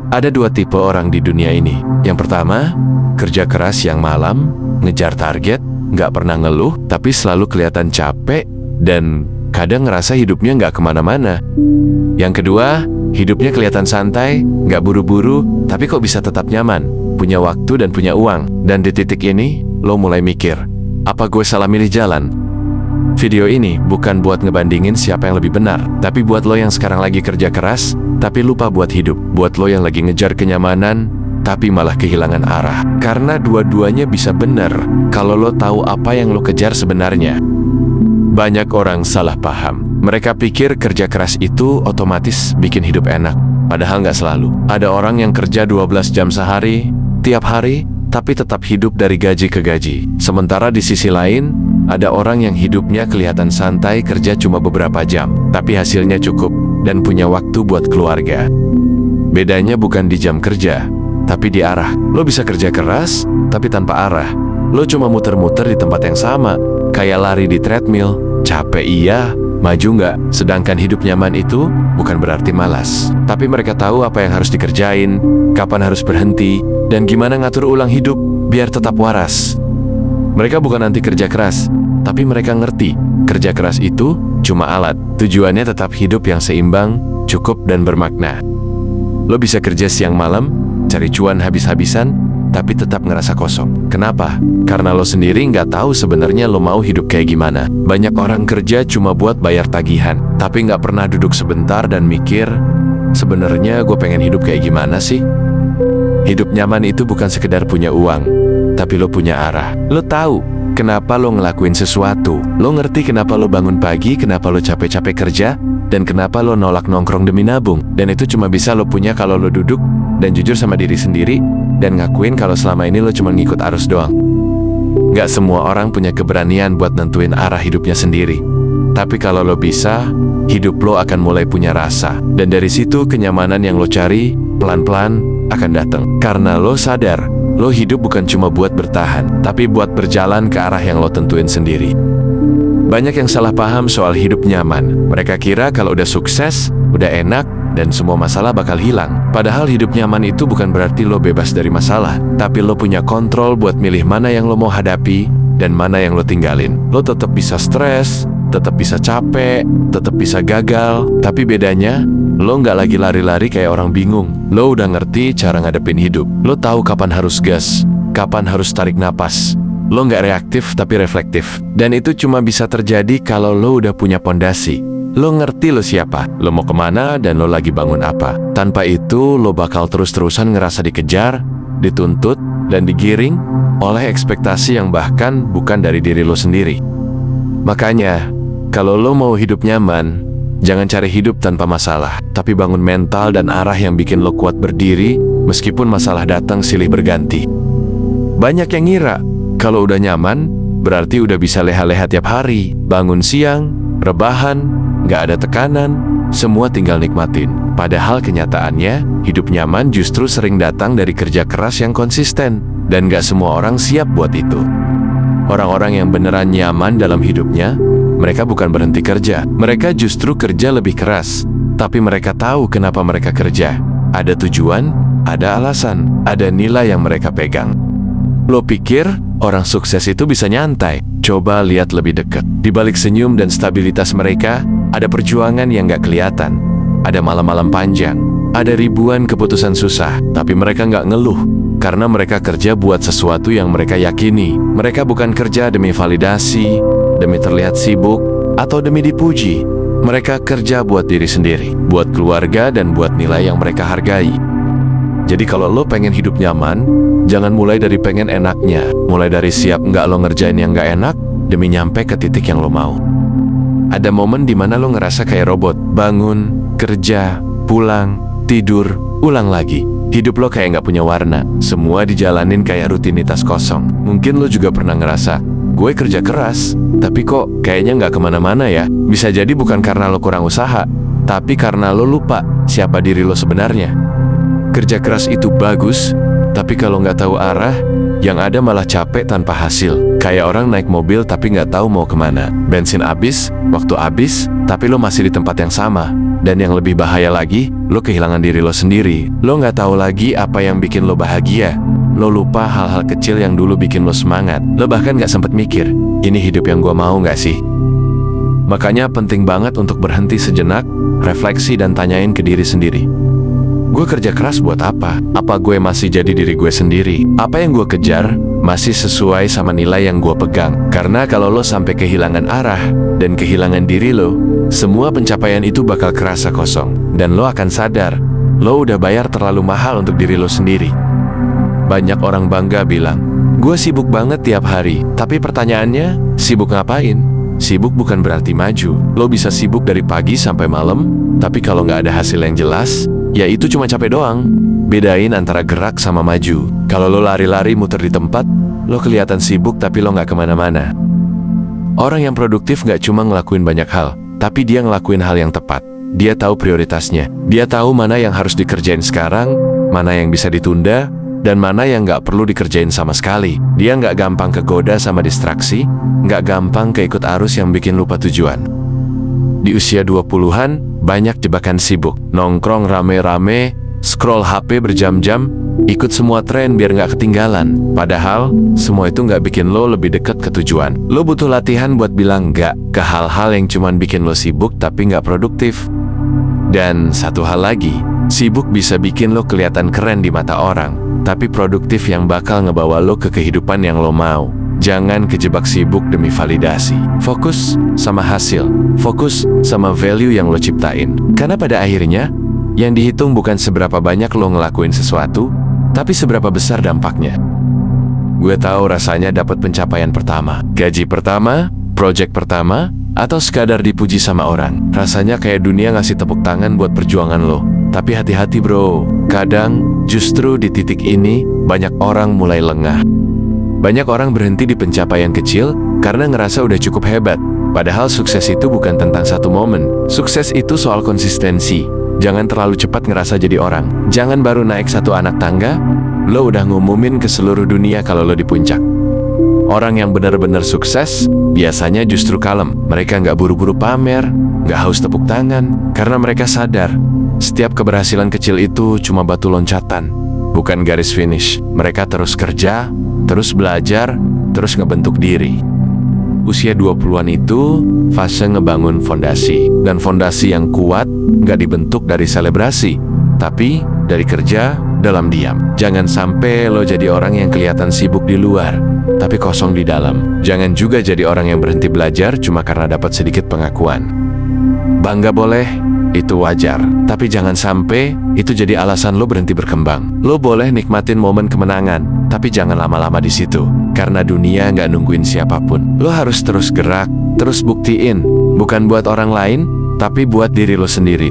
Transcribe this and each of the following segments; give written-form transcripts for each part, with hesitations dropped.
Ada dua tipe orang di dunia ini. Yang pertama, kerja keras yang malam, ngejar target, nggak pernah ngeluh, tapi selalu kelihatan capek, dan kadang ngerasa hidupnya nggak kemana-mana. Yang kedua, hidupnya kelihatan santai, nggak buru-buru, tapi kok bisa tetap nyaman, punya waktu dan punya uang. Dan di titik ini, lo mulai mikir, apa gue salah milih jalan? Video ini bukan buat ngebandingin siapa yang lebih benar, tapi buat lo yang sekarang lagi kerja keras, tapi lupa buat hidup. Buat lo yang lagi ngejar kenyamanan, tapi malah kehilangan arah. Karena dua-duanya bisa benar, kalau lo tahu apa yang lo kejar sebenarnya. Banyak orang salah paham. Mereka pikir kerja keras itu otomatis bikin hidup enak. Padahal nggak selalu. Ada orang yang kerja 12 jam sehari, tiap hari, tapi tetap hidup dari gaji ke gaji. Sementara di sisi lain, ada orang yang hidupnya kelihatan santai, kerja cuma beberapa jam, tapi hasilnya cukup dan punya waktu buat keluarga. Bedanya bukan di jam kerja, tapi di arah. Lo bisa kerja keras, tapi tanpa arah. Lo cuma muter-muter di tempat yang sama, kayak lari di treadmill. Capek iya, maju nggak. Sedangkan hidup nyaman itu bukan berarti malas, tapi mereka tahu apa yang harus dikerjain, kapan harus berhenti, dan gimana ngatur ulang hidup biar tetap waras. Mereka bukan anti kerja keras, tapi mereka ngerti kerja keras itu cuma alat. Tujuannya tetap hidup yang seimbang, cukup, dan bermakna. Lo bisa kerja siang malam, cari cuan habis-habisan, tapi tetap ngerasa kosong. Kenapa? Karena lo sendiri nggak tahu sebenarnya lo mau hidup kayak gimana. Banyak orang kerja cuma buat bayar tagihan, tapi nggak pernah duduk sebentar dan mikir, sebenarnya gue pengen hidup kayak gimana sih? Hidup nyaman itu bukan sekedar punya uang, tapi lo punya arah. Lo tahu kenapa lo ngelakuin sesuatu. Lo ngerti kenapa lo bangun pagi, kenapa lo capek-capek kerja, dan kenapa lo nolak nongkrong demi nabung. Dan itu cuma bisa lo punya kalau lo duduk dan jujur sama diri sendiri, dan ngakuin kalau selama ini lo cuma ngikut arus doang. Gak semua orang punya keberanian buat nentuin arah hidupnya sendiri. Tapi kalau lo bisa, hidup lo akan mulai punya rasa. Dan dari situ kenyamanan yang lo cari, pelan-pelan akan datang. Karena lo sadar, lo hidup bukan cuma buat bertahan, tapi buat berjalan ke arah yang lo tentuin sendiri. Banyak yang salah paham soal hidup nyaman. Mereka kira kalau udah sukses, udah enak, dan semua masalah bakal hilang. Padahal hidup nyaman itu bukan berarti lo bebas dari masalah, tapi lo punya kontrol buat milih mana yang lo mau hadapi dan mana yang lo tinggalin. Lo tetap bisa stres, tetap bisa capek, tetap bisa gagal, tapi bedanya lo nggak lagi lari-lari kayak orang bingung. Lo udah ngerti cara ngadepin hidup. Lo tahu kapan harus gas, kapan harus tarik napas. Lo nggak reaktif tapi reflektif. Dan itu cuma bisa terjadi kalau lo udah punya pondasi. Lo ngerti lo siapa, lo mau kemana, dan lo lagi bangun apa. Tanpa itu, lo bakal terus-terusan ngerasa dikejar, dituntut, dan digiring oleh ekspektasi yang bahkan bukan dari diri lo sendiri. Makanya, kalau lo mau hidup nyaman, jangan cari hidup tanpa masalah, tapi bangun mental dan arah yang bikin lo kuat berdiri, meskipun masalah datang silih berganti. Banyak yang ngira, kalau udah nyaman, berarti udah bisa leha-leha tiap hari, bangun siang, rebahan, gak ada tekanan, semua tinggal nikmatin. Padahal kenyataannya, hidup nyaman justru sering datang dari kerja keras yang konsisten, dan gak semua orang siap buat itu. Orang-orang yang beneran nyaman dalam hidupnya, mereka bukan berhenti kerja. Mereka justru kerja lebih keras, tapi mereka tahu kenapa mereka kerja. Ada tujuan, ada alasan, ada nilai yang mereka pegang. Lo pikir orang sukses itu bisa nyantai? Coba lihat lebih dekat. Di balik senyum dan stabilitas mereka, ada perjuangan yang gak kelihatan. Ada malam-malam panjang. Ada ribuan keputusan susah. Tapi mereka gak ngeluh. Karena mereka kerja buat sesuatu yang mereka yakini. Mereka bukan kerja demi validasi, demi terlihat sibuk, atau demi dipuji. Mereka kerja buat diri sendiri, buat keluarga, dan buat nilai yang mereka hargai. Jadi kalau lo pengen hidup nyaman, jangan mulai dari pengen enaknya. Mulai dari siap nggak lo ngerjain yang nggak enak, demi nyampe ke titik yang lo mau. Ada momen dimana lo ngerasa kayak robot. Bangun, kerja, pulang, tidur, ulang lagi. Hidup lo kayak nggak punya warna. Semua dijalanin kayak rutinitas kosong. Mungkin lo juga pernah ngerasa, gue kerja keras, tapi kok kayaknya nggak kemana-mana ya. Bisa jadi bukan karena lo kurang usaha, tapi karena lo lupa siapa diri lo sebenarnya. Kerja keras itu bagus, tapi kalau nggak tahu arah, yang ada malah capek tanpa hasil. Kayak orang naik mobil tapi nggak tahu mau kemana. Bensin habis, waktu habis, tapi lo masih di tempat yang sama. Dan yang lebih bahaya lagi, lo kehilangan diri lo sendiri. Lo nggak tahu lagi apa yang bikin lo bahagia. Lo lupa hal-hal kecil yang dulu bikin lo semangat. Lo bahkan nggak sempet mikir, ini hidup yang gue mau nggak sih? Makanya penting banget untuk berhenti sejenak, refleksi dan tanyain ke diri sendiri. Gue kerja keras buat apa? Apa gue masih jadi diri gue sendiri? Apa yang gue kejar masih sesuai sama nilai yang gue pegang? Karena kalau lo sampai kehilangan arah dan kehilangan diri lo, semua pencapaian itu bakal kerasa kosong. Dan lo akan sadar, lo udah bayar terlalu mahal untuk diri lo sendiri. Banyak orang bangga bilang, gue sibuk banget tiap hari. Tapi pertanyaannya, sibuk ngapain? Sibuk bukan berarti maju. Lo bisa sibuk dari pagi sampai malam, tapi kalau nggak ada hasil yang jelas, ya itu cuma capek doang. Bedain antara gerak sama maju. Kalau lo lari-lari muter di tempat, lo kelihatan sibuk tapi lo nggak kemana-mana. Orang yang produktif nggak cuma ngelakuin banyak hal, tapi dia ngelakuin hal yang tepat. Dia tahu prioritasnya. Dia tahu mana yang harus dikerjain sekarang, mana yang bisa ditunda, dan mana yang nggak perlu dikerjain sama sekali. Dia nggak gampang kegoda sama distraksi, nggak gampang keikut arus yang bikin lupa tujuan. Di usia 20-an, banyak jebakan sibuk. Nongkrong rame-rame, scroll HP berjam-jam, ikut semua tren biar nggak ketinggalan. Padahal, semua itu nggak bikin lo lebih dekat ke tujuan. Lo butuh latihan buat bilang nggak ke hal-hal yang cuman bikin lo sibuk tapi nggak produktif. Dan satu hal lagi, sibuk bisa bikin lo kelihatan keren di mata orang, tapi produktif yang bakal ngebawa lo ke kehidupan yang lo mau. Jangan kejebak sibuk demi validasi. Fokus sama hasil. Fokus sama value yang lo ciptain. Karena pada akhirnya, yang dihitung bukan seberapa banyak lo ngelakuin sesuatu, tapi seberapa besar dampaknya. Gue tahu rasanya dapat pencapaian pertama, gaji pertama, project pertama, atau sekadar dipuji sama orang. Rasanya kayak dunia ngasih tepuk tangan buat perjuangan lo. Tapi hati-hati bro, kadang justru di titik ini banyak orang mulai lengah. Banyak orang berhenti di pencapaian kecil karena ngerasa udah cukup hebat. Padahal sukses itu bukan tentang satu momen. Sukses itu soal konsistensi. Jangan terlalu cepat ngerasa jadi orang. Jangan baru naik satu anak tangga, lo udah ngumumin ke seluruh dunia kalau lo di puncak. Orang yang benar-benar sukses biasanya justru kalem. Mereka nggak buru-buru pamer, nggak haus tepuk tangan, karena mereka sadar setiap keberhasilan kecil itu cuma batu loncatan, bukan garis finish. Mereka terus kerja, terus belajar, terus ngebentuk diri. Usia 20-an itu fase ngebangun fondasi. Dan fondasi yang kuat nggak dibentuk dari selebrasi, tapi dari kerja dalam diam. Jangan sampai lo jadi orang yang kelihatan sibuk di luar, tapi kosong di dalam. Jangan juga jadi orang yang berhenti belajar cuma karena dapat sedikit pengakuan. Bangga boleh, itu wajar. Tapi jangan sampai itu jadi alasan lo berhenti berkembang. Lo boleh nikmatin momen kemenangan, tapi jangan lama-lama di situ. Karena dunia nggak nungguin siapapun. Lo harus terus gerak, terus buktiin. Bukan buat orang lain, tapi buat diri lo sendiri.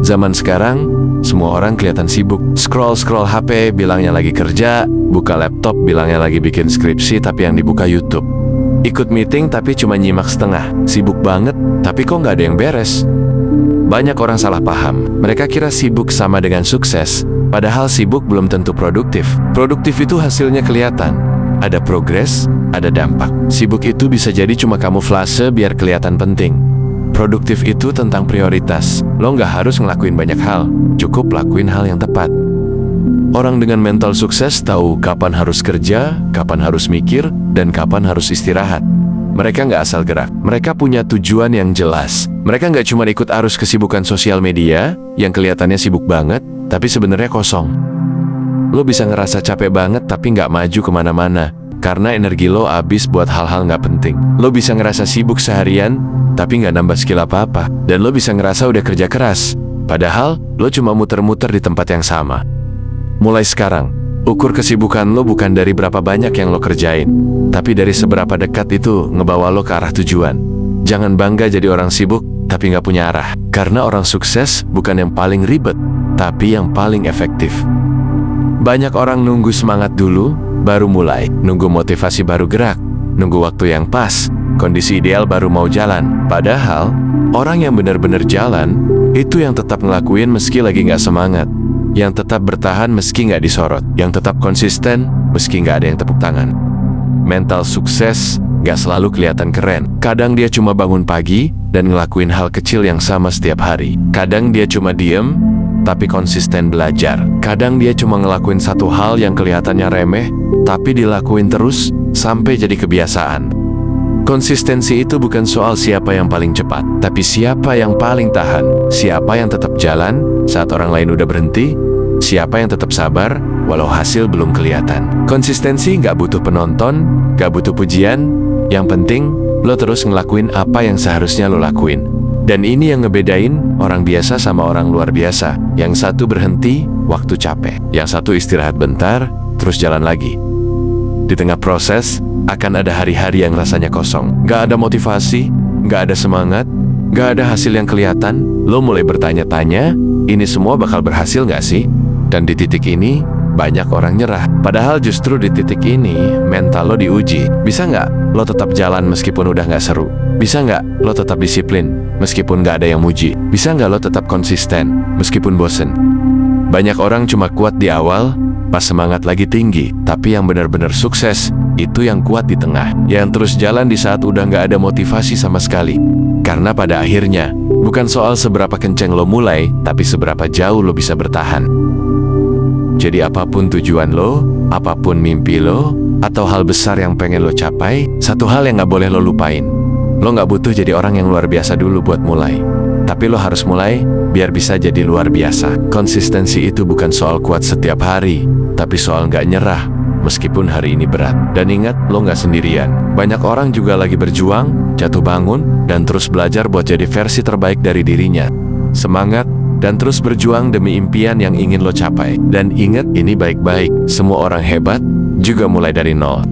Zaman sekarang, semua orang kelihatan sibuk. Scroll HP bilangnya lagi kerja, buka laptop bilangnya lagi bikin skripsi tapi yang dibuka YouTube. Ikut meeting tapi cuma nyimak setengah. Sibuk banget, tapi kok nggak ada yang beres. Banyak orang salah paham. Mereka kira sibuk sama dengan sukses, padahal sibuk belum tentu produktif. Produktif itu hasilnya kelihatan. Ada progres, ada dampak. Sibuk itu bisa jadi cuma kamuflase biar kelihatan penting. Produktif itu tentang prioritas. Lo nggak harus ngelakuin banyak hal, cukup lakuin hal yang tepat. Orang dengan mental sukses tahu kapan harus kerja, kapan harus mikir, dan kapan harus istirahat. Mereka nggak asal gerak, mereka punya tujuan yang jelas. Mereka nggak cuma ikut arus kesibukan sosial media, yang kelihatannya sibuk banget, tapi sebenarnya kosong. Lo bisa ngerasa capek banget tapi nggak maju kemana-mana, karena energi lo habis buat hal-hal nggak penting. Lo bisa ngerasa sibuk seharian, tapi nggak nambah skill apa-apa. Dan lo bisa ngerasa udah kerja keras, padahal lo cuma muter-muter di tempat yang sama. Mulai sekarang, ukur kesibukan lo bukan dari berapa banyak yang lo kerjain, tapi dari seberapa dekat itu ngebawa lo ke arah tujuan. Jangan bangga jadi orang sibuk, tapi nggak punya arah. Karena orang sukses bukan yang paling ribet, tapi yang paling efektif. Banyak orang nunggu semangat dulu, baru mulai. Nunggu motivasi baru gerak. Nunggu waktu yang pas, kondisi ideal baru mau jalan. Padahal, orang yang benar-benar jalan, itu yang tetap ngelakuin meski lagi nggak semangat. Yang tetap bertahan meski nggak disorot. Yang tetap konsisten meski nggak ada yang tepuk tangan. Mental sukses gak selalu kelihatan keren. Kadang dia cuma bangun pagi dan ngelakuin hal kecil yang sama setiap hari. Kadang dia cuma diem, tapi konsisten belajar. Kadang dia cuma ngelakuin satu hal yang kelihatannya remeh, tapi dilakuin terus sampai jadi kebiasaan. Konsistensi itu bukan soal siapa yang paling cepat, tapi siapa yang paling tahan. Siapa yang tetap jalan saat orang lain udah berhenti. Siapa yang tetap sabar walau hasil belum kelihatan. Konsistensi gak butuh penonton, gak butuh pujian. Yang penting, lo terus ngelakuin apa yang seharusnya lo lakuin. Dan ini yang ngebedain orang biasa sama orang luar biasa. Yang satu berhenti waktu capek, yang satu istirahat bentar, terus jalan lagi. Di tengah proses, akan ada hari-hari yang rasanya kosong. Gak ada motivasi, gak ada semangat, gak ada hasil yang kelihatan. Lo mulai bertanya-tanya, ini semua bakal berhasil gak sih? Dan di titik ini, banyak orang nyerah. Padahal justru di titik ini, mental lo diuji. Bisa nggak lo tetap jalan meskipun udah nggak seru? Bisa nggak lo tetap disiplin meskipun nggak ada yang muji? Bisa nggak lo tetap konsisten meskipun bosen? Banyak orang cuma kuat di awal, pas semangat lagi tinggi. Tapi yang benar-benar sukses, itu yang kuat di tengah. Yang terus jalan di saat udah nggak ada motivasi sama sekali. Karena pada akhirnya, bukan soal seberapa kenceng lo mulai, tapi seberapa jauh lo bisa bertahan. Jadi apapun tujuan lo, apapun mimpi lo, atau hal besar yang pengen lo capai, satu hal yang gak boleh lo lupain. Lo gak butuh jadi orang yang luar biasa dulu buat mulai. Tapi lo harus mulai, biar bisa jadi luar biasa. Konsistensi itu bukan soal kuat setiap hari, tapi soal gak nyerah, meskipun hari ini berat. Dan ingat, lo gak sendirian. Banyak orang juga lagi berjuang, jatuh bangun, dan terus belajar buat jadi versi terbaik dari dirinya. Semangat, dan terus berjuang demi impian yang ingin lo capai. Dan ingat ini baik-baik, semua orang hebat juga mulai dari nol.